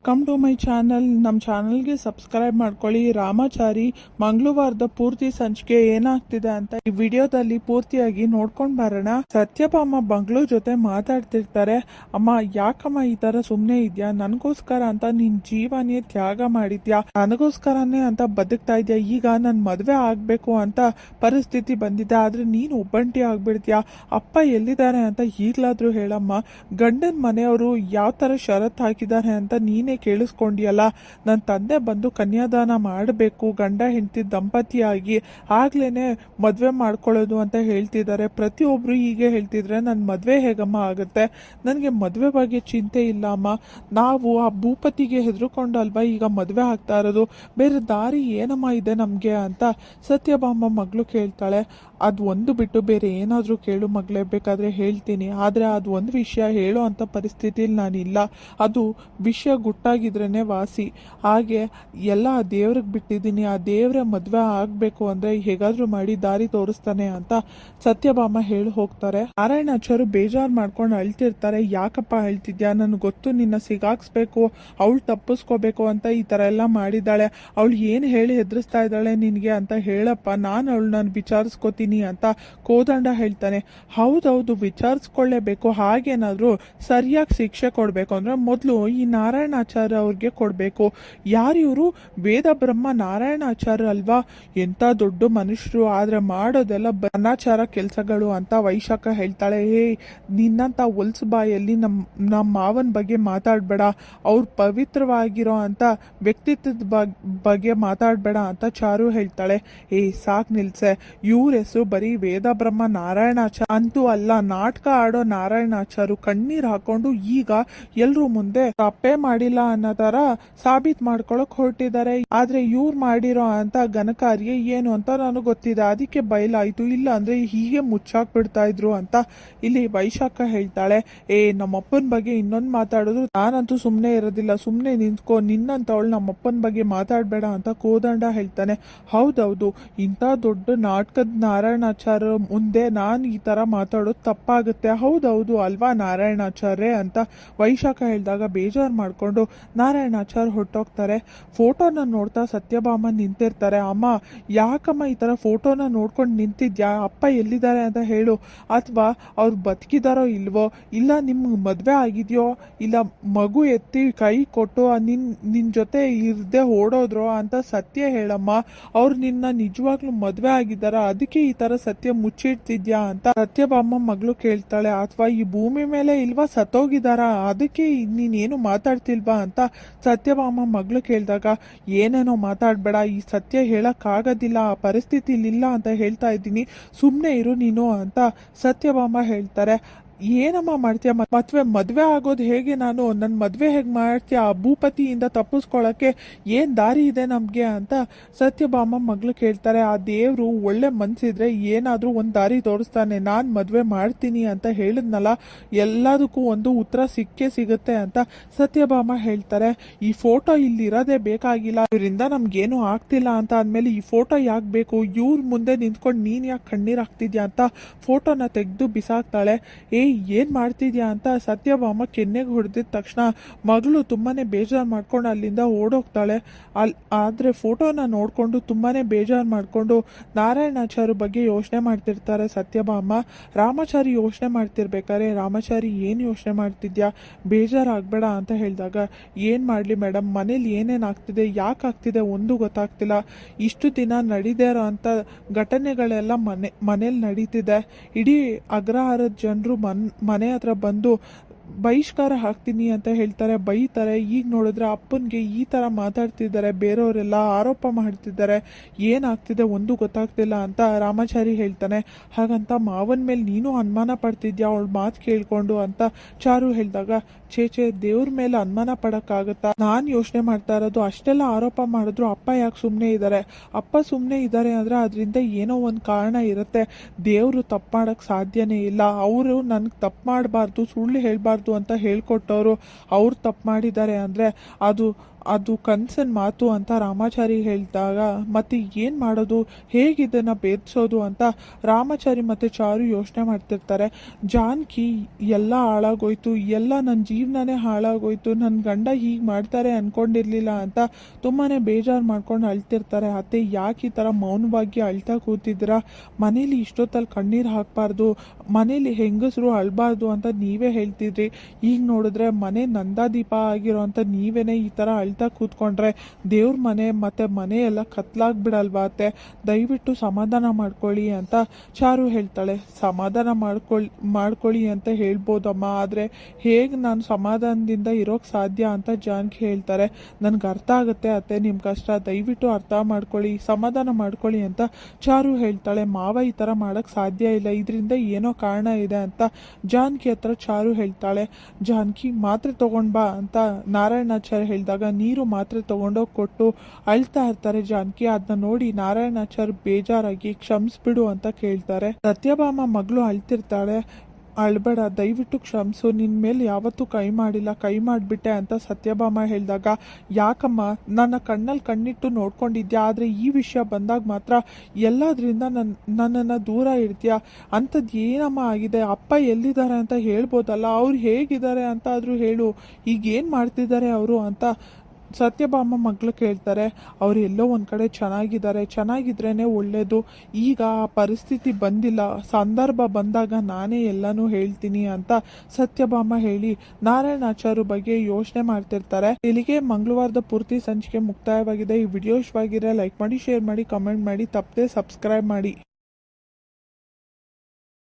Come to my channel. ನಮ್ಮ ಚಾನಲ್ಗೆ subscribe ಮಾಡ್ಕೊಳ್ಳಿ. ರಾಮಾಚಾರಿ ಮಂಗಳವಾರದ ಪೂರ್ತಿ ಸಂಚಿಕೆ ಏನಾಗ್ತಿದೆ ಅಂತ ಈ ವಿಡಿಯೋದಲ್ಲಿ ಪೂರ್ತಿಯಾಗಿ ನೋಡ್ಕೊಂಡ್ ಬರೋಣ. ಸತ್ಯಭಾಮ ಬಂಗ್ಲೂ ಜೊತೆ ಮಾತಾಡ್ತಿರ್ತಾರೆ. ಅಮ್ಮ, ಯಾಕಮ್ಮ ಈ ತರ ಸುಮ್ನೆ ಇದ್ಯಾ? ನನಗೋಸ್ಕರ ಅಂತ ನಿನ್ ಜೀವನೇ ತ್ಯಾಗ ಮಾಡಿದ್ಯಾ, ನನಗೋಸ್ಕರನೇ ಅಂತ ಬದುಕ್ತಾ ಇದ್ಯಾ. ಈಗ ನನ್ ಮದ್ವೆ ಆಗ್ಬೇಕು ಅಂತ ಪರಿಸ್ಥಿತಿ ಬಂದಿದೆ, ಆದ್ರೆ ನೀನ್ ಒಬ್ಬಂಟಿ ಆಗ್ಬಿಡ್ತೀಯಾ. ಅಪ್ಪ ಎಲ್ಲಿದ್ದಾರೆ ಅಂತ ಈಗ್ಲಾದ್ರೂ ಹೇಳಮ್ಮ. ಗಂಡನ ಮನೆಯವರು ಯಾವ ತರ ಷರತ್ ಹಾಕಿದ್ದಾರೆ ಅಂತ ನೀನೇ ಕೇಳಿಸ್ಕೊಂಡಿಯಲ್ಲ. ನನ್ನ ತಂದೆ ಬಂದು ಕನ್ಯಾದಾನ ಮಾಡಬೇಕು, ಗಂಡ ಹೆಂಡತಿ ದಂಪತಿಯಾಗಿ ಆಗ್ಲೇನೆ ಮದ್ವೆ ಮಾಡ್ಕೊಳ್ಳೋದು ಅಂತ ಹೇಳ್ತಿದ್ದಾರೆ. ಪ್ರತಿಯೊಬ್ರು ಹೀಗೆ ಹೇಳ್ತಿದ್ರೆ ನನ್ನ ಮದ್ವೆ ಹೇಗಮ್ಮ ಆಗುತ್ತೆ? ನನಗೆ ಮದ್ವೆ ಬಗ್ಗೆ ಚಿಂತೆ ಇಲ್ಲ ಅಮ್ಮ. ನಾವು ಆ ಭೂಪತಿಗೆ ಹೆದರ್ಕೊಂಡಲ್ವಾ ಈಗ ಮದ್ವೆ ಆಗ್ತಾ ಇರೋದು. ಬೇರೆ ದಾರಿ ಏನಮ್ಮ ಇದೆ ನಮ್ಗೆ ಅಂತ ಸತ್ಯಭಾಮ ಮಗಳು ಕೇಳ್ತಾಳೆ. ಅದು ಒಂದು ಬಿಟ್ಟು ಬೇರೆ ಏನಾದ್ರೂ ಕೇಳು ಮಗಳೇ, ಬೇಕಾದ್ರೆ ಹೇಳ್ತೀನಿ. ಆದ್ರೆ ಅದು ಒಂದು ವಿಷಯ ಹೇಳೋ ಅಂತ ಪರಿಸ್ಥಿತಿಲಿ ನಾನಿಲ್ಲ. ಅದು ವಿಷಯ ಗುಟ್ಟಾಗಿದ್ರೇನೆ ವಾಸಿ. ಹಾಗೆ ಎಲ್ಲ ಆ ದೇವ್ರಿಗೆ ಬಿಟ್ಟಿದ್ದೀನಿ. ಆ ದೇವ್ರೆ ಮದ್ವೆ ಆಗ್ಬೇಕು ಅಂದ್ರೆ ಹೇಗಾದ್ರೂ ಮಾಡಿ ದಾರಿ ತೋರಿಸ್ತಾನೆ ಅಂತ ಸತ್ಯಭಾಮ ಹೇಳಿ ಹೋಗ್ತಾರೆ. ನಾರಾಯಣಾಚಾರ್ಯ ಬೇಜಾರ್ ಮಾಡ್ಕೊಂಡು ಅಳ್ತಿರ್ತಾರೆ. ಯಾಕಪ್ಪ ಅಳ್ತಿದ್ಯಾ? ನನ್ಗೆ ಗೊತ್ತು ನಿನ್ನ ಸಿಗಾಕ್ಸ್ಬೇಕು, ಅವಳು ತಪ್ಪಿಸ್ಕೋಬೇಕು ಅಂತ ಈ ತರ ಎಲ್ಲ ಮಾಡಿದ್ದಾಳೆ. ಅವಳು ಏನ್ ಹೇಳಿ ಹೆದರ್ಸ್ತಾ ಇದ್ದಾಳೆ ನಿನ್ಗೆ ಅಂತ ಹೇಳಪ್ಪ, ನಾನು ಅವಳನ್ನ ವಿಚಾರಿಸ್ಕೋತೀನಿ ಅಂತ ಕೋದಂಡ ಹೇಳ್ತಾನೆ. ಹೌದೌದು, ವಿಚಾರಿಸ್ಕೊಳ್ಳೇಬೇಕು. ಹಾಗೇನಾದ್ರೂ ಸರಿಯಾಗಿ ಶಿಕ್ಷೆ ಕೊಡ್ಬೇಕು ಅಂದ್ರೆ ಮೊದಲು ಈ ನಾರಾಯಣಾಚಾರ್ಯ ಅವ್ರಿಗೆ ಕೊಡ್ಬೇಕು. ಯಾರಿವರು? ವೇದ ಬ್ರಹ್ಮ ನಾರಾಯಣಾಚಾರ್ಯ ಅಲ್ವಾ? ಎಂತ ದೊಡ್ಡ ಮನುಷ್ಯರು, ಆದ್ರೆ ಮಾಡೋದೆಲ್ಲ ಅನಾಚಾರ ಕೆಲ್ಸಗಳು ಅಂತ ವೈಶಾಖ ಹೇಳ್ತಾಳೆ. ನಿನ್ನಂತ ಹೊಲ್ಸು ಬಾಯಲ್ಲಿ ನಮ್ಮ ಮಾವನ ಬಗ್ಗೆ ಮಾತಾಡ್ಬೇಡ, ಅವ್ರು ಪವಿತ್ರವಾಗಿರೋ ಅಂತ ವ್ಯಕ್ತಿತ್ವದ ಬಗ್ಗೆ ಮಾತಾಡ್ಬೇಡ ಅಂತ ಚಾರು ಹೇಳ್ತಾಳೆ. ಸಾಕ್ ನಿಲ್ಸೆ, ಇವ್ರ ಹೆಸರು ಬರೀ ವೇದ ಬ್ರಹ್ಮ ನಾರಾಯಣಾಚಾರ್ಯ ಅಂತೂ ಅಲ್ಲ, ನಾಟಕ ಆಡೋ ನಾರಾಯಣಾಚಾರ್ಯ. ಕಣ್ಣೀರ್ ಹಾಕೊಂಡು ಈಗ ಎಲ್ರೂ ಮುಂದೆ ತಪ್ಪೇ ಮಾಡಿಲ್ಲ ಅನ್ನೋ ತರ ಸಾಬೀತ್ ಮಾಡ್ಕೊಳಕ್ ಹೊರಟಿದ್ದಾರೆ. ಆದ್ರೆ ಇವ್ರು ಮಾಡಿರೋ ಅಂತ ಘನಕಾರ್ಯ ಏನು ಅಂತ ನನಗೆ ಗೊತ್ತಿದೆ, ಅದಕ್ಕೆ ಬಯಲಾಯ್ತು. ಇಲ್ಲ ಅಂದ್ರೆ ಹೀಗೆ ಮುಚ್ಚಾಕ್ ಬಿಡ್ತಾ ಇದ್ರು ಅಂತ ಇಲ್ಲಿ ವೈಶಾಖ ಹೇಳ್ತಾಳೆ. ನಮ್ಮಪ್ಪನ ಬಗ್ಗೆ ಇನ್ನೊಂದು ಮಾತಾಡಿದ್ರು ನಾನಂತೂ ಸುಮ್ನೆ ಇರೋದಿಲ್ಲ, ಸುಮ್ನೆ ನಿಂತ್ಕೋ, ನಿನ್ನಂತವಳು ನಮ್ಮಪ್ಪನ ಬಗ್ಗೆ ಮಾತಾಡ್ಬೇಡ ಅಂತ ಕೋದಂಡ ಹೇಳ್ತಾನೆ. ಹೌದೌದು, ಇಂಥ ದೊಡ್ಡ ನಾಟಕದ ನಾರಾಯಣಾಚಾರ್ಯ ಮುಂದೆ ನಾನು ಈ ತರ ಮಾತಾಡೋದು ತಪ್ಪಾಗುತ್ತೆ. ಹೌದೌದು ಅಲ್ವಾ ನಾರಾಯಣಾಚಾರ್ಯ ಅಂತ ವೈಶಾಖ ಹೇಳಿದಾಗ ಬೇಜಾರು ಮಾಡ್ಕೊಂಡು ನಾರಾಯಣಾಚಾರ್ಯ ಹೊರಟೋಗ್ತಾರೆ. ಫೋಟೋನ ನೋಡ್ತಾ ಸತ್ಯಭಾಮ ನಿಂತಿರ್ತಾರೆ. ಅಮ್ಮ, ಯಾಕಮ್ಮ ಈ ತರ ಫೋಟೋನ ನೋಡ್ಕೊಂಡು ನಿಂತಿದ್ಯಾ? ಅಪ್ಪ ಎಲ್ಲಿದ್ದಾರೆ ಅಂತ ಹೇಳು, ಅಥವಾ ಅವ್ರು ಬದುಕಿದಾರೋ ಇಲ್ವೋ, ಇಲ್ಲ ನಿಮ್ಗೆ ಮದ್ವೆ ಆಗಿದ್ಯೋ, ಇಲ್ಲ ಮಗು ಎತ್ತಿ ಕೈ ಕೊಟ್ಟು ನಿನ್ ಜೊತೆ ಇರ್ದೆ ಓಡೋದ್ರೋ ಅಂತ ಸತ್ಯ ಹೇಳಮ್ಮ. ಅವ್ರು ನಿನ್ನ ನಿಜವಾಗ್ಲೂ ಮದ್ವೆ ಆಗಿದ್ದಾರ, ಅದಕ್ಕೆ ಈ ತರ ಸತ್ಯ ಮುಚ್ಚಿಡ್ತಿದ್ಯಾ ಅಂತ ಸತ್ಯಭಾಮ ಮಗಳು ಕೇಳ್ತಾಳೆ. ಅಥವಾ ಈ ಭೂಮಿ ಮೇಲೆ ಇಲ್ವಾ, ಸತ್ತೋಗಿದಾರ, ಅದಕ್ಕೆ ನೀನೇನು ಮಾತಾಡ್ತಿಲ್ವಾ ಅಂತ ಸತ್ಯಭಾಮ ಮಗಳು ಕೇಳಿದಾಗ, ಏನೇನೋ ಮಾತಾಡ್ಬೇಡ, ಈ ಸತ್ಯ ಹೇಳಕ್ ಆಗೋದಿಲ್ಲ, ಆ ಪರಿಸ್ಥಿತಿಲಿಲ್ಲ ಅಂತ ಹೇಳ್ತಾ ಇದ್ದೀನಿ, ಸುಮ್ನೆ ಇರು ನೀನು ಅಂತ ಸತ್ಯಭಾಮ ಹೇಳ್ತಾರೆ. ಏನಮ್ಮ ಮಾಡ್ತೀಯ? ಮದ್ವೆ ಆಗೋದು ಹೇಗೆ? ನಾನು ನನ್ನ ಮದ್ವೆ ಹೇಗೆ ಮಾಡ್ತೀಯ? ಆ ಭೂಪತಿಯಿಂದ ತಪ್ಪಿಸ್ಕೊಳಕ್ಕೆ ಏನ್ ದಾರಿ ಇದೆ ನಮ್ಗೆ ಅಂತ ಸತ್ಯಭಾಮ ಮಗಳು ಕೇಳ್ತಾರೆ. ಆ ದೇವ್ರು ಒಳ್ಳೆ ಮನ್ಸಿದ್ರೆ ಏನಾದ್ರೂ ಒಂದ್ ದಾರಿ ತೋರಿಸ್ತಾನೆ. ನಾನ್ ಮದ್ವೆ ಮಾಡ್ತೀನಿ ಅಂತ ಹೇಳಿದ್ನಲ್ಲ, ಎಲ್ಲದಕ್ಕೂ ಒಂದು ಉತ್ತರ ಸಿಕ್ಕೇ ಸಿಗುತ್ತೆ ಅಂತ ಸತ್ಯಭಾಮ ಹೇಳ್ತಾರೆ. ಈ ಫೋಟೋ ಇಲ್ಲಿರೋದೇ ಬೇಕಾಗಿಲ್ಲ, ಇವರಿಂದ ನಮ್ಗೇನು ಆಗ್ತಿಲ್ಲ ಅಂತ ಅಂದ್ಮೇಲೆ ಈ ಫೋಟೋ ಯಾಕೆ ಬೇಕು? ಇವ್ರ ಮುಂದೆ ನಿಂತ್ಕೊಂಡು ನೀನ್ ಯಾಕೆ ಕಣ್ಣೀರ್ ಹಾಕ್ತಿದ್ಯಾ ಅಂತ ಫೋಟೋನ ತೆಗೆದು ಬಿಸಾಕ್ತಾಳೆ. ಏನ್ ಮಾಡ್ತಿದ್ಯಾ ಅಂತ ಸತ್ಯಭಾಮ ಕೆನ್ನೆಗೆ ಹೊಡೆದಿದ ತಕ್ಷಣ ಮಗಳು ತುಂಬಾನೇ ಬೇಜಾರು ಮಾಡ್ಕೊಂಡು ಅಲ್ಲಿಂದ ಓಡೋಗ್ತಾಳೆ. ಆದ್ರೆ ಫೋಟೋನ ನೋಡ್ಕೊಂಡು ತುಂಬಾನೇ ಬೇಜಾರು ಮಾಡ್ಕೊಂಡು ನಾರಾಯಣಾಚಾರ್ಯ ಬಗ್ಗೆ ಯೋಚನೆ ಮಾಡ್ತಿರ್ತಾರೆ ಸತ್ಯಭಾಮ. ರಾಮಾಚಾರಿ ಯೋಚನೆ ಮಾಡ್ತಿರ್ಬೇಕಾದ್ರೆ, ರಾಮಾಚಾರಿ ಏನ್ ಯೋಚನೆ ಮಾಡ್ತಿದ್ಯಾ? ಬೇಜಾರಾಗ್ಬೇಡ ಅಂತ ಹೇಳಿದಾಗ, ಏನ್ ಮಾಡ್ಲಿ ಮೇಡಮ್, ಮನೇಲಿ ಏನೇನ್ ಆಗ್ತಿದೆ, ಯಾಕೆ ಆಗ್ತಿದೆ ಒಂದು ಗೊತ್ತಾಗ್ತಿಲ್ಲ. ಇಷ್ಟು ದಿನ ನಡೀದೇ ಇರೋ ಅಂತ ಘಟನೆಗಳೆಲ್ಲ ಮನೇಲಿ ನಡೀತಿದೆ. ಇಡೀ ಅಗ್ರಹಾರದ ಜನರು ಮನೆ ಹತ್ರ ಬಂದು ಬಹಿಷ್ಕಾರ ಹಾಕ್ತೀನಿ ಅಂತ ಹೇಳ್ತಾರೆ, ಬೈತಾರೆ. ಈಗ ನೋಡಿದ್ರೆ ಅಪ್ಪನ್ಗೆ ಈ ತರ ಮಾತಾಡ್ತಿದ್ದಾರೆ, ಬೇರೆಯವರೆಲ್ಲ ಆರೋಪ ಮಾಡ್ತಿದ್ದಾರೆ, ಏನಾಗ್ತಿದೆ ಒಂದು ಗೊತ್ತಾಗ್ತಿಲ್ಲ ಅಂತ ರಾಮಾಚಾರಿ ಹೇಳ್ತಾನೆ. ಹಾಗಂತ ಮಾವನ್ ಮೇಲೆ ನೀನು ಅನುಮಾನ ಪಡ್ತಿದ್ಯಾ ಅವಳ ಮಾತು ಕೇಳ್ಕೊಂಡು ಅಂತ ಚಾರು ಹೇಳಿದಾಗ, ಚೇಚೆ, ದೇವ್ರ ಮೇಲೆ ಅನುಮಾನ ಪಡಕ್ಕಾಗತ್ತಾ? ನಾನ್ ಯೋಚನೆ ಮಾಡ್ತಾ ಇರೋದು, ಅಷ್ಟೆಲ್ಲ ಆರೋಪ ಮಾಡಿದ್ರು ಅಪ್ಪ ಯಾಕೆ ಸುಮ್ನೆ ಇದ್ದಾರೆ? ಅಪ್ಪ ಸುಮ್ನೆ ಇದ್ದಾರೆ ಅಂದ್ರೆ ಅದರಿಂದ ಏನೋ ಒಂದ್ ಕಾರಣ ಇರುತ್ತೆ. ದೇವ್ರು ತಪ್ಪು ಮಾಡಕ್ ಸಾಧ್ಯನೇ ಇಲ್ಲ. ಅವರು ನನ್ಗೆ ತಪ್ಪು ಮಾಡಬಾರ್ದು, ಸುಳ್ಳು ಹೇಳ್ಬಾರ್ದು ಅಂತ ಹೇಳ್ಕೊಟ್ಟವ್ರು, ಅವ್ರು ತಪ್ಪು ಮಾಡಿದ್ದಾರೆ ಅಂದ್ರೆ ಅದು ಅದು ಕನ್ಸನ್ ಮಾತು ಅಂತ ರಾಮಾಚಾರಿ ಹೇಳಿದಾಗ ಮತ್ತೆ ಏನ್ ಮಾಡೋದು, ಹೇಗಿದನ್ನ ಭೇದಿಸೋದು ಅಂತ ರಾಮಾಚಾರಿ ಮತ್ತೆ ಚಾರು ಯೋಚನೆ ಮಾಡ್ತಿರ್ತಾರೆ. ಜಾನಕಿ ಎಲ್ಲ ಹಾಳಾಗೋಯ್ತು, ಎಲ್ಲ ನನ್ನ ಜೀವನನೇ ಹಾಳಾಗೋಯ್ತು, ನನ್ನ ಗಂಡ ಹೀಗೆ ಮಾಡ್ತಾರೆ ಅನ್ಕೊಂಡಿರ್ಲಿಲ್ಲ ಅಂತ ತುಂಬಾನೇ ಬೇಜಾರು ಮಾಡ್ಕೊಂಡು ಅಳ್ತಿರ್ತಾರೆ. ಅತ್ತೆ ಯಾಕೆ ಈ ಥರ ಮೌನವಾಗಿ ಅಳ್ತಾ ಕೂತಿದ್ದೀರಾ, ಮನೇಲಿ ಇಷ್ಟೊತ್ತಲ್ಲಿ ಕಣ್ಣೀರು ಹಾಕಬಾರ್ದು, ಮನೇಲಿ ಹೆಂಗಸರು ಅಳ್ಬಾರ್ದು ಅಂತ ನೀವೇ ಹೇಳ್ತಿದ್ರಿ. ಈಗ ನೋಡಿದ್ರೆ ಮನೆ ನಂದಾದೀಪ ಆಗಿರೋಂಥ ನೀವೇನೆ ಈ ಥರ ಅಳ್ತಾ ಕೂತ್ಕೊಂಡ್ರೆ ದೇವ್ರ ಮನೆ ಮತ್ತೆ ಮನೆ ಎಲ್ಲ ಕತ್ಲಾಗ್ಬಿಡಲ್ವಾ ಅತ್ತೆ, ದಯವಿಟ್ಟು ಸಮಾಧಾನ ಮಾಡ್ಕೊಳ್ಳಿ ಅಂತ ಚಾರು ಹೇಳ್ತಾಳೆ. ಸಮಾಧಾನ ಮಾಡ್ಕೊಳ್ಳಿ ಅಂತ ಹೇಳ್ಬೋದಮ್ಮ, ಆದರೆ ಹೇಗೆ ನಾನು ಸಮಾಧಾನದಿಂದ ಇರೋಕ್ಕೆ ಸಾಧ್ಯ ಅಂತ ಜಾನಕಿ ಹೇಳ್ತಾರೆ. ನನಗೆ ಅರ್ಥ ಆಗುತ್ತೆ ಅತ್ತೆ ನಿಮ್ಮ ಕಷ್ಟ, ದಯವಿಟ್ಟು ಅರ್ಥ ಮಾಡ್ಕೊಳ್ಳಿ, ಸಮಾಧಾನ ಮಾಡ್ಕೊಳ್ಳಿ ಅಂತ ಚಾರು ಹೇಳ್ತಾಳೆ. ಮಾವ ಈ ಥರ ಮಾಡೋಕ್ಕೆ ಸಾಧ್ಯ ಇಲ್ಲ, ಇದರಿಂದ ಏನೋ ಕಾರಣ ಇದೆ ಅಂತ ಜಾನಕಿ ಹತ್ರ ಚಾರು ಹೇಳ್ತಾಳೆ. ಜಾನಕಿ ಮಾತ್ರೆ ತಗೊಂಡ್ ಬಾ ಅಂತ ನಾರಾಯಣಾಚಾರ್ಯ ಹೇಳಿದಾಗ ನೀರು ಮಾತ್ರೆ ತಗೊಂಡೋಗಿ ಕೊಟ್ಟು ಅಳ್ತಾ ಇರ್ತಾರೆ ಜಾನಕಿ. ಅದನ್ನ ನೋಡಿ ನಾರಾಯಣಾಚಾರ್ಯ ಬೇಜಾರಾಗಿ ಕ್ಷಮಿಸ್ಬಿಡು ಅಂತ ಕೇಳ್ತಾರೆ. ಸತ್ಯಭಾಮ ಮಗಳು ಅಳ್ತಿರ್ತಾಳೆ. ಅಳ್ಬೇಡ, ದಯವಿಟ್ಟು ಕ್ಷಮಿಸು, ನಿನ್ನ ಮೇಲೆ ಯಾವತ್ತೂ ಕೈ ಮಾಡಿಲ್ಲ, ಕೈ ಮಾಡಿಬಿಟ್ಟೆ ಅಂತ ಸತ್ಯಭಾಮ ಹೇಳಿದಾಗ, ಯಾಕಮ್ಮ ನನ್ನ ಕಣ್ಣಲ್ಲಿ ಕಣ್ಣಿಟ್ಟು ನೋಡ್ಕೊಂಡಿದ್ಯಾ, ಆದರೆ ಈ ವಿಷಯ ಬಂದಾಗ ಮಾತ್ರ ಎಲ್ಲದರಿಂದ ನನ್ನನ್ನು ದೂರ ಇಡ್ತೀಯಾ, ಅಂಥದ್ದು ಏನಮ್ಮ ಆಗಿದೆ, ಅಪ್ಪ ಎಲ್ಲಿದ್ದಾರೆ ಅಂತ ಹೇಳ್ಬೋದಲ್ಲ, ಅವ್ರು ಹೇಗಿದ್ದಾರೆ ಅಂತ ಆದರೂ ಹೇಳು, ಈಗೇನು ಮಾಡ್ತಿದ್ದಾರೆ ಅವರು ಅಂತ ಸತ್ಯಭಾಮ ಮಗಳು ಕೇಳ್ತಾರೆ. ಅವ್ರು ಎಲ್ಲೋ ಒಂದು ಕಡೆ ಚೆನ್ನಾಗಿದ್ರೇನೆ ಒಳ್ಳೇದು, ಈಗ ಆ ಪರಿಸ್ಥಿತಿ ಬಂದಿಲ್ಲ, ಸಂದರ್ಭ ಬಂದಾಗ ನಾನೇ ಎಲ್ಲನೂ ಹೇಳ್ತೀನಿ ಅಂತ ಸತ್ಯಭಾಮ ಹೇಳಿ ನಾರಾಯಣಾಚಾರ್ಯ ಬಗ್ಗೆ ಯೋಚನೆ ಮಾಡ್ತಿರ್ತಾರೆ. ಇಲ್ಲಿಗೆ ಮಂಗಳವಾರದ ಪೂರ್ತಿ ಸಂಚಿಕೆ ಮುಕ್ತಾಯವಾಗಿದೆ. ಈ ವಿಡಿಯೋ ಇಷ್ಟವಾಗಿದ್ರೆ ಲೈಕ್ ಮಾಡಿ, ಶೇರ್ ಮಾಡಿ, ಕಮೆಂಟ್ ಮಾಡಿ, ತಪ್ಪದೆ ಸಬ್ಸ್ಕ್ರೈಬ್ ಮಾಡಿ.